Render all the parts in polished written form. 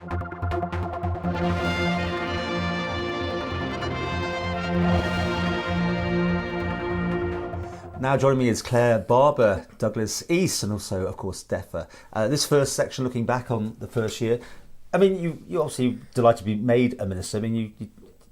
Now joining me is Clare Barber, Douglas East, and also, of course, DEFRA. This first section, looking back on the first year, I mean, you obviously delighted to be made a minister. I mean,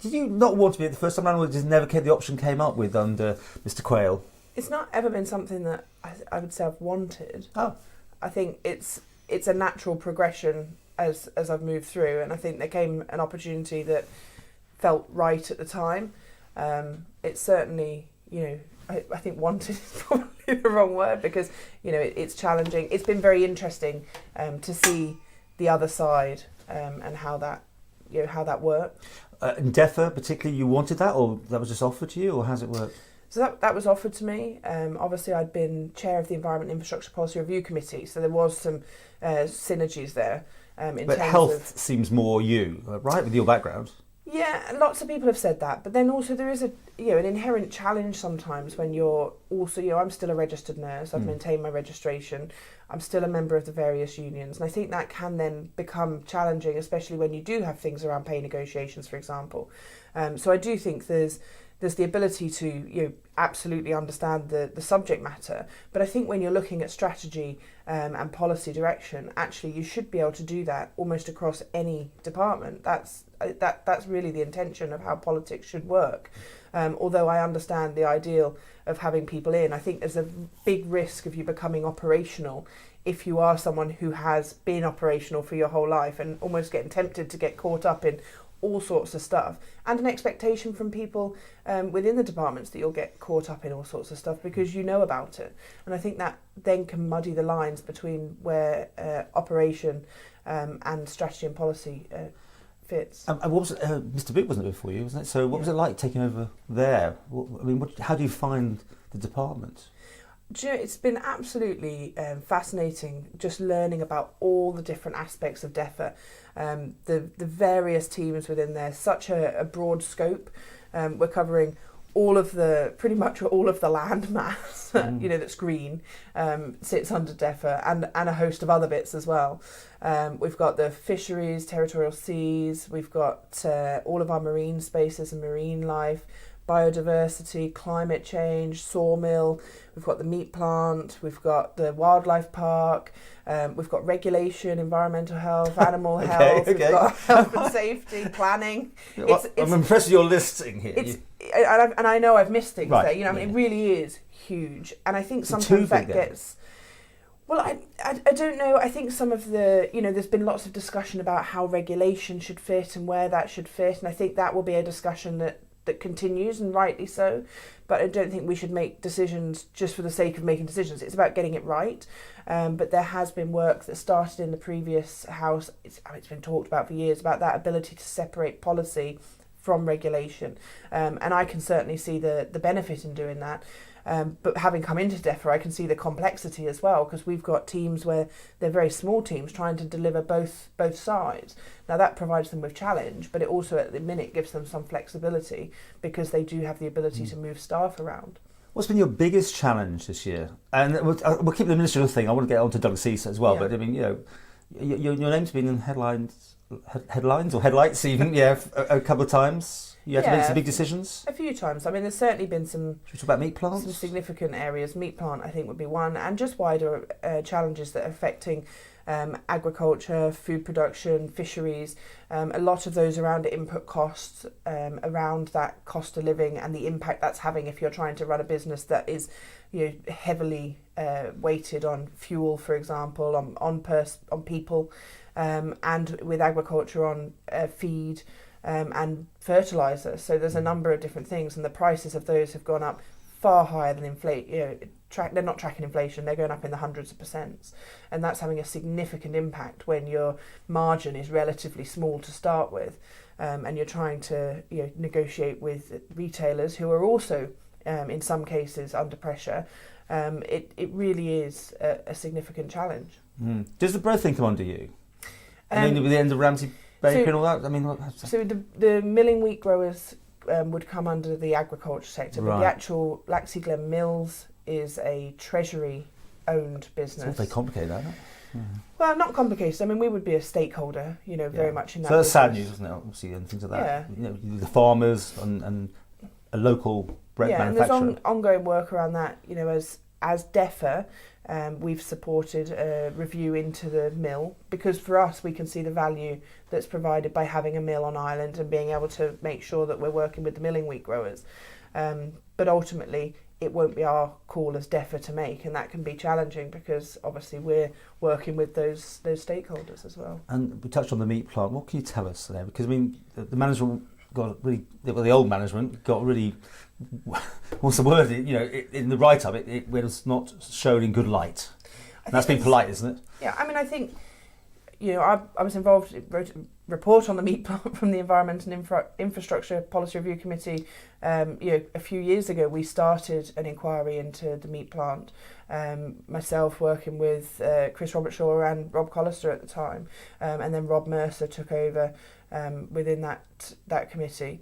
did you not want to be it the first time around, or just never came, the option came up with under Mr. Quayle? It's not ever been something that I would say I've wanted. Oh. I think it's a natural progression as I've moved through, and I think there came an opportunity that felt right at the time. It's certainly, I think wanted is probably the wrong word, because it's challenging. It's been very interesting to see the other side and how that worked. In DEFRA particularly, you wanted that, or that was just offered to you, or how's it work? So that was offered to me. Obviously, I'd been chair of the Environment and Infrastructure Policy Review Committee, so there was some synergies there. But health seems more you, right, with your background? Yeah, lots of people have said that, but then also there is an inherent challenge sometimes when you're also, I'm still a registered nurse, I've maintained my registration, I'm still a member of the various unions, and I think that can then become challenging, especially when you do have things around pay negotiations, for example. So I do think there's the ability to absolutely understand the subject matter, but I think when you're looking at strategy and policy direction, actually you should be able to do that almost across any department. That's really the intention of how politics should work. Although I understand the ideal of having people in, I think there's a big risk of you becoming operational if you are someone who has been operational for your whole life and almost getting tempted to get caught up in all sorts of stuff, and an expectation from people within the departments that you'll get caught up in all sorts of stuff because you know about it. And I think that then can muddy the lines between where operation and strategy and policy fits. And what was Mr. Boot wasn't it before you, wasn't it? So what was it like taking over there? How do you find the department? Do you know, it's been absolutely fascinating just learning about all the different aspects of DEFRA, the various teams within there, such a broad scope. We're covering pretty much all of the land mass, that's green, sits under DEFRA, and a host of other bits as well. We've got the fisheries, territorial seas, we've got all of our marine spaces and marine life, biodiversity, climate change, sawmill, we've got the meat plant, we've got the wildlife park, we've got regulation, environmental health, animal health, we've got health and safety, planning. I'm impressed with your listing here. And I know I've missed things right, there, it really is huge. And I think sometimes that gets... Well, I don't know. I think some of the, there's been lots of discussion about how regulation should fit and where that should fit. And I think that will be a discussion that continues, and rightly so, but I don't think we should make decisions just for the sake of making decisions. It's about getting it right. But there has been work that started in the previous House, it's been talked about for years, about that ability to separate policy from regulation. And I can certainly see the benefit in doing that. But having come into DEFRA, I can see the complexity as well, because we've got teams where they're very small teams trying to deliver both sides. Now that provides them with challenge, but it also at the minute gives them some flexibility because they do have the ability to move staff around. What's been your biggest challenge this year? And we'll keep the ministerial thing. I want to get on to Douglas East as well, but I mean, your name's been in headlines or headlights even, a couple of times. You had to make some big decisions? A few times. I mean, there's certainly been some... Should we talk about meat plants? Some significant areas. Meat plant, I think, would be one, and just wider challenges that are affecting agriculture, food production, fisheries, a lot of those around input costs, around that cost of living and the impact that's having if you're trying to run a business that is heavily weighted on fuel, for example, on people, and with agriculture on feed, and fertiliser. So there's a number of different things, and the prices of those have gone up far higher than inflation. They're not tracking inflation, they're going up in the hundreds of percents, and that's having a significant impact when your margin is relatively small to start with, and you're trying to negotiate with retailers who are also in some cases under pressure. It really is a significant challenge. Does the bread thing come under you? I mean, with the end of Ramsey Bacon and all that? I mean, so the milling wheat growers would come under the agriculture sector, but the actual Laxey Glen Mills is a treasury owned business. It's all very complicated, isn't it? Well, not complicated. I mean, we would be a stakeholder, very much in that. So that's sad business. news, isn't it? Obviously, and things like that. Yeah. The farmers and a local bread manufacturer. And there's ongoing work around that. As DEFRA, we've supported a review into the mill, because for us we can see the value that's provided by having a mill on Ireland and being able to make sure that we're working with the milling wheat growers. But ultimately, it won't be our call as DEFRA to make, and that can be challenging because obviously we're working with those stakeholders as well. And we touched on the meat plant. What can you tell us there? Because I mean, the management got really, the old management got really, what's the word? In the write-up, it was not shown in good light. And that's been polite, isn't it? Yeah, I mean, I think, I was involved, wrote a report on the meat plant from the Environment and Infrastructure Policy Review Committee. A few years ago, we started an inquiry into the meat plant. Myself working with Chris Robertshaw and Rob Collister at the time, and then Rob Mercer took over within that committee.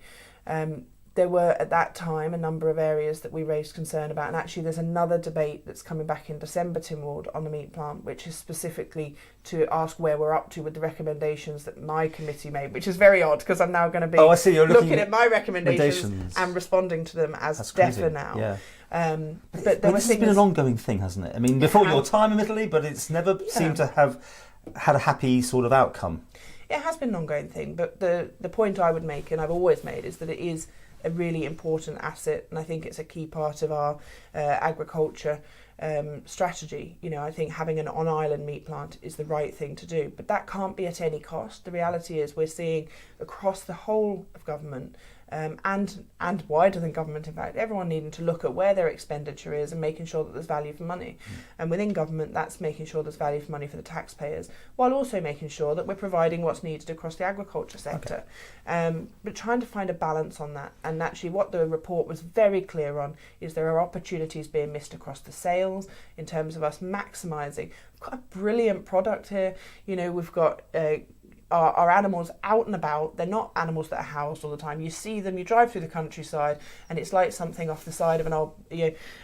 There were at that time a number of areas that we raised concern about, and actually there's another debate that's coming back in December, Tim Ward, on the meat plant, which is specifically to ask where we're up to with the recommendations that my committee made, which is very odd because I'm now going to be looking at my recommendations and responding to them as DEFRA now. Yeah. But this has been an ongoing thing, hasn't it? I mean, before your time admittedly, but it's never seemed to have had a happy sort of outcome. It has been an ongoing thing, but the point I would make, and I've always made, is that it is a really important asset, and I think it's a key part of our agriculture strategy. I think having an on-island meat plant is the right thing to do, but that can't be at any cost. The reality is we're seeing across the whole of government and wider than government, in fact, everyone needing to look at where their expenditure is and making sure that there's value for money. And within government, that's making sure there's value for money for the taxpayers, while also making sure that we're providing what's needed across the agriculture sector. But trying to find a balance on that. And actually what the report was very clear on is there are opportunities being missed across the sales in terms of us maximising. We've got a brilliant product here. We've got our animals out and about. They're not animals that are housed all the time. You see them, you drive through the countryside, and it's like something off the side of an old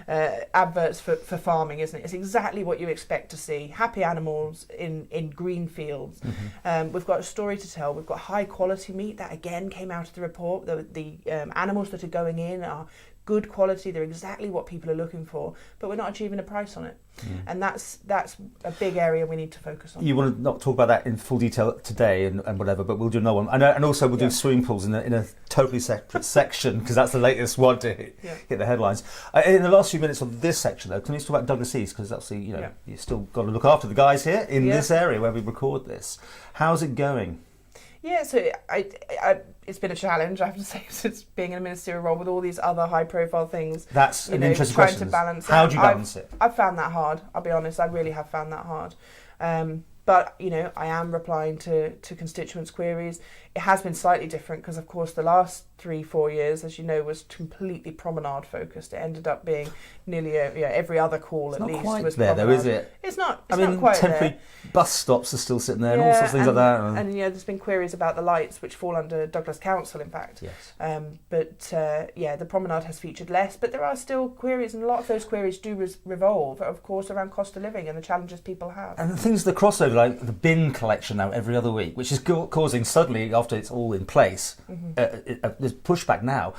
adverts for farming, isn't it? It's exactly what you expect to see. Happy animals in green fields. We've got a story to tell. We've got high quality meat that again came out of the report. The animals that are going in are good quality, they're exactly what people are looking for, but we're not achieving a price on it. And that's a big area we need to focus on. You want to not talk about that in full detail today and whatever, but we'll do another one. And also we'll do swimming pools in a totally separate section, because that's the latest one to hit the headlines. In the last few minutes of this section though, can you talk about Douglas East, because obviously you've still got to look after the guys here in this area where we record this. How's it going? Yeah, so it's been a challenge, I have to say, since being in a ministerial role with all these other high-profile things. That's an interesting question. Trying to balance. How do you balance it? I've found that hard. I'll be honest. I really have found that hard. But I am replying to constituents' queries. It has been slightly different because, of course, the last 3-4 years, as you know, was completely promenade focused. It ended up being nearly every other call at least. It's not quite was there, promenade. though, is it? It's not. I mean, not quite temporary there. bus stops are still sitting there, and all sorts of things like that. And there's been queries about the lights, which fall under Douglas Council, in fact. Yes. The promenade has featured less, but there are still queries, and a lot of those queries do revolve, of course, around cost of living and the challenges people have. And the things, the crossover, like the bin collection now every other week, which is causing suddenly, after it's all in place, there's pushback now.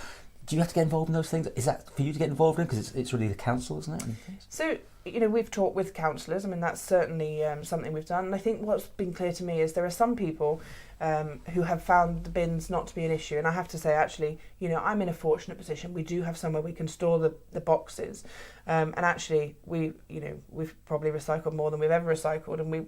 Do you have to get involved in those things? Is that for you to get involved in? Because it's really the council, isn't it? So, we've talked with councillors. I mean, that's certainly something we've done. And I think what's been clear to me is there are some people who have found the bins not to be an issue. And I have to say, actually, I'm in a fortunate position. We do have somewhere we can store the boxes. And actually, we've probably recycled more than we've ever recycled. And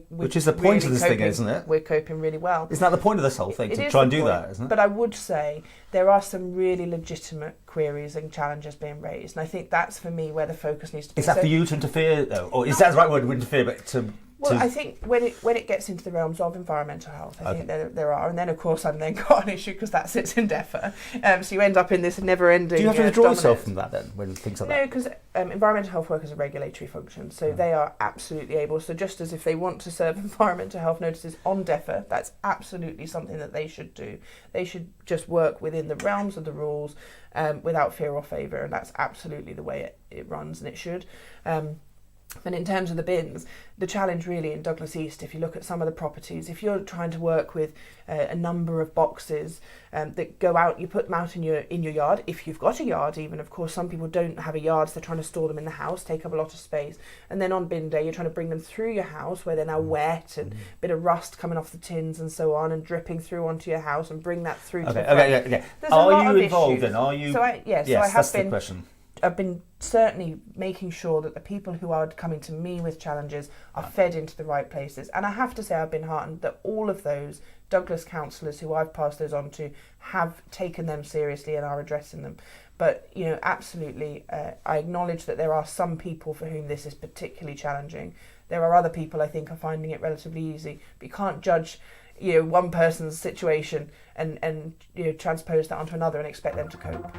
which is the point of this thing, isn't it? We're coping really well. Isn't that the point of this whole thing, to try and do that, isn't it? But I would say there are some really legitimate queries and challenges being raised. And I think that's, for me, where the focus needs to be. Is that for you to interfere, though? Or is that the right word, to interfere, but to... Well, I think when it gets into the realms of environmental health, I think there are, and then of course I've then got an issue because that sits in DEFRA. So you end up in this never-ending. Do you have to withdraw yourself from that then, when things like that? No, because environmental health work is a regulatory function, so they are absolutely able. So just as if they want to serve environmental health notices on DEFRA, that's absolutely something that they should do. They should just work within the realms of the rules without fear or favour, and that's absolutely the way it runs, and it should. And in terms of the bins, the challenge really in Douglas East, if you look at some of the properties, if you're trying to work with a number of boxes that go out, you put them out in your yard. If you've got a yard, even, of course, some people don't have a yard, so they're trying to store them in the house, take up a lot of space. And then on bin day, you're trying to bring them through your house where they're now wet and a bit of rust coming off the tins and so on, and dripping through onto your house and bring that through to the front. Okay. There's Are you involved then? Are you? So I have that's been. The question. I've been certainly making sure that the people who are coming to me with challenges are fed into the right places. And I have to say I've been heartened that all of those Douglas councillors who I've passed those on to have taken them seriously and are addressing them. But, absolutely, I acknowledge that there are some people for whom this is particularly challenging. There are other people I think are finding it relatively easy. But you can't judge one person's situation and transpose that onto another and expect them to cope.